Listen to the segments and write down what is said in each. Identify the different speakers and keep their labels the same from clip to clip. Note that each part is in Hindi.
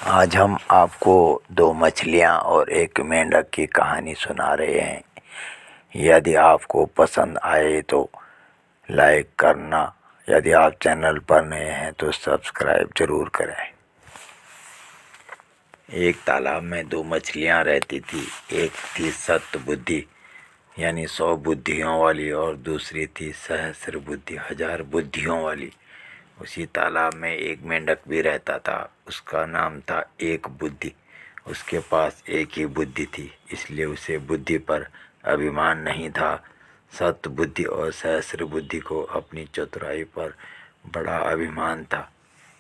Speaker 1: आज हम आपको दो मछलियाँ और एक मेंढक की कहानी सुना रहे हैं। यदि आपको पसंद आए तो लाइक करना, यदि आप चैनल पर नए हैं तो सब्सक्राइब जरूर करें। एक तालाब में दो मछलियाँ रहती थी। एक थी सत बुद्धि यानी 100 बुद्धियों वाली और दूसरी थी सहस्र बुद्धि 1000 बुद्धियों वाली। उसी तालाब में एक मेंढक भी रहता था। उसका नाम था एक बुद्धि। उसके पास एक ही बुद्धि थी, इसलिए उसे बुद्धि पर अभिमान नहीं था। सत बुद्धि और सहस्र बुद्धि को अपनी चतुराई पर बड़ा अभिमान था।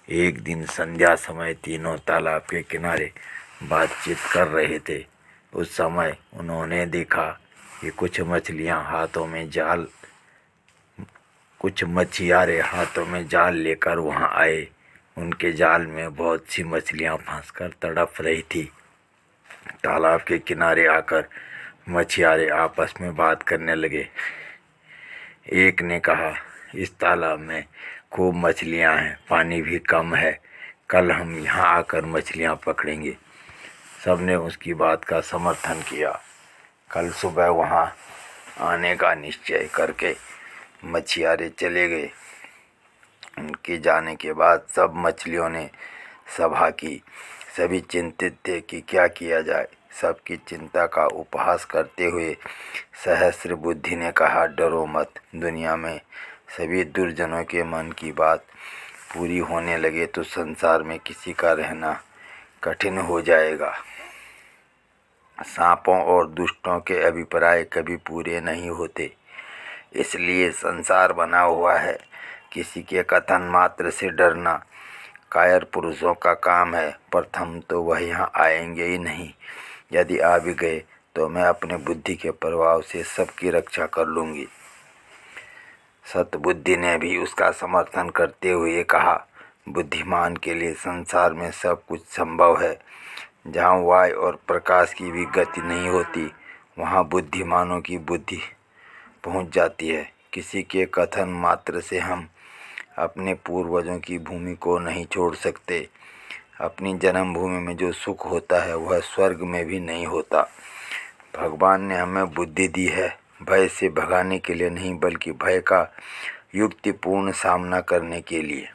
Speaker 1: एक दिन संध्या समय तीनों तालाब के किनारे बातचीत कर रहे थे। उस समय उन्होंने देखा कि कुछ मछियारे हाथों में जाल लेकर वहां आए। उनके जाल में बहुत सी मछलियां फंसकर तड़प रही थी। तालाब के किनारे आकर मछियारे आपस में बात करने लगे। एक ने कहा, इस तालाब में खूब मछलियां हैं, पानी भी कम है, कल हम यहाँ आकर मछलियां पकड़ेंगे। सबने उसकी बात का समर्थन किया। कल सुबह वहाँ आने का निश्चय करके मछियारे चले गए। उनके जाने के बाद सब मछलियों ने सभा की। सभी चिंतित थे कि क्या किया जाए। सबकी चिंता का उपहास करते हुए सहस्र बुद्धि ने कहा, डरो मत, दुनिया में सभी दुर्जनों के मन की बात पूरी होने लगे तो संसार में किसी का रहना कठिन हो जाएगा। सांपों और दुष्टों के अभिप्राय कभी पूरे नहीं होते, इसलिए संसार बना हुआ है। किसी के कथन मात्र से डरना कायर पुरुषों का काम है। प्रथम तो वह यहाँ आएंगे ही नहीं। यदि आ भी गए तो मैं अपने बुद्धि के प्रभाव से सबकी रक्षा कर लूँगी। सतबुद्धि ने भी उसका समर्थन करते हुए कहा, बुद्धिमान के लिए संसार में सब कुछ संभव है। जहाँ वायु और प्रकाश की भी गति नहीं होती, वहाँ बुद्धिमानों की बुद्धि पहुँच जाती है। किसी के कथन मात्र से हम अपने पूर्वजों की भूमि को नहीं छोड़ सकते। अपनी जन्मभूमि में जो सुख होता है वह स्वर्ग में भी नहीं होता। भगवान ने हमें बुद्धि दी है, भय से भगाने के लिए नहीं, बल्कि भय का युक्तिपूर्ण सामना करने के लिए।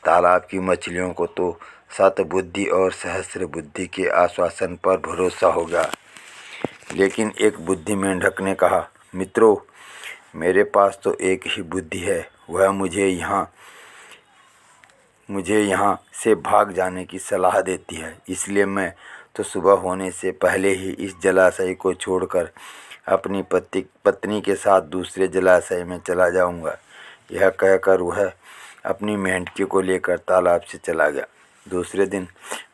Speaker 1: तालाब की मछलियों को तो सत बुद्धि और सहस्र बुद्धि के आश्वासन पर भरोसा होगा, लेकिन एक बुद्धि मेंढक ने कहा, मित्रों, मेरे पास तो एक ही बुद्धि है। वह मुझे यहाँ से भाग जाने की सलाह देती है। इसलिए मैं तो सुबह होने से पहले ही इस जलाशय को छोड़कर अपनी पत्नी के साथ दूसरे जलाशय में चला जाऊंगा। यह कहकर वह अपनी मेंढकी को लेकर तालाब से चला गया। दूसरे दिन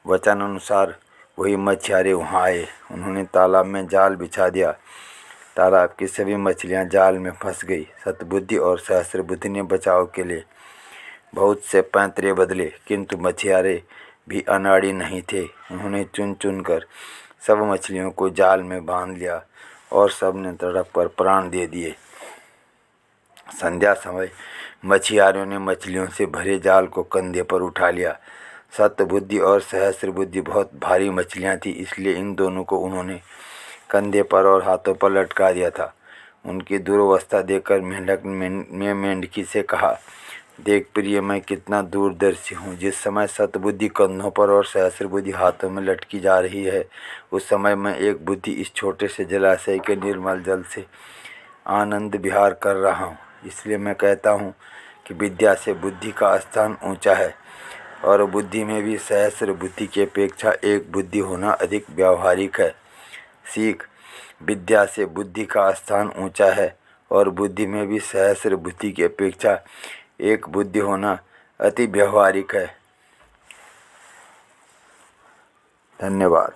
Speaker 1: वचन अनुसार वही मछियारे वहाँ आए। उन्होंने तालाब में जाल बिछा दिया। तालाब की सभी मछलियाँ जाल में फंस गई। सतबुद्धि और सहस्र बुद्धि ने बचाव के लिए बहुत से पैंतरे बदले, किंतु मछियारे भी अनाड़ी नहीं थे। उन्होंने चुन चुन कर सब मछलियों को जाल में बांध लिया और सब ने तड़प कर प्राण दे दिए। संध्या समय मछियारों ने मछलियों से भरे जाल को कंधे पर उठा लिया। सतबुद्धि और सहस्र बुद्धि बहुत भारी मछलियाँ थी, इसलिए इन दोनों को उन्होंने कंधे पर और हाथों पर लटका दिया था। उनकी दुर्वस्था देखकर मेंढक ने मेंढकी से कहा, देख प्रिय, मैं कितना दूरदर्शी हूँ। जिस समय सतबुद्धि कंधों पर और सहस्र बुद्धि हाथों में लटकी जा रही है, उस समय मैं एक बुद्धि इस छोटे से जलाशय के निर्मल जल से आनंद विहार कर रहा हूँ। इसलिए मैं कहता हूँ कि विद्या से बुद्धि का स्थान ऊंचा है, और बुद्धि में भी सहस्र बुद्धि की अपेक्षा एक बुद्धि होना अधिक व्यावहारिक है। सीख, विद्या से बुद्धि का स्थान ऊंचा है, और बुद्धि में भी सहस्र बुद्धि की अपेक्षा एक बुद्धि होना अति व्यावहारिक है। धन्यवाद।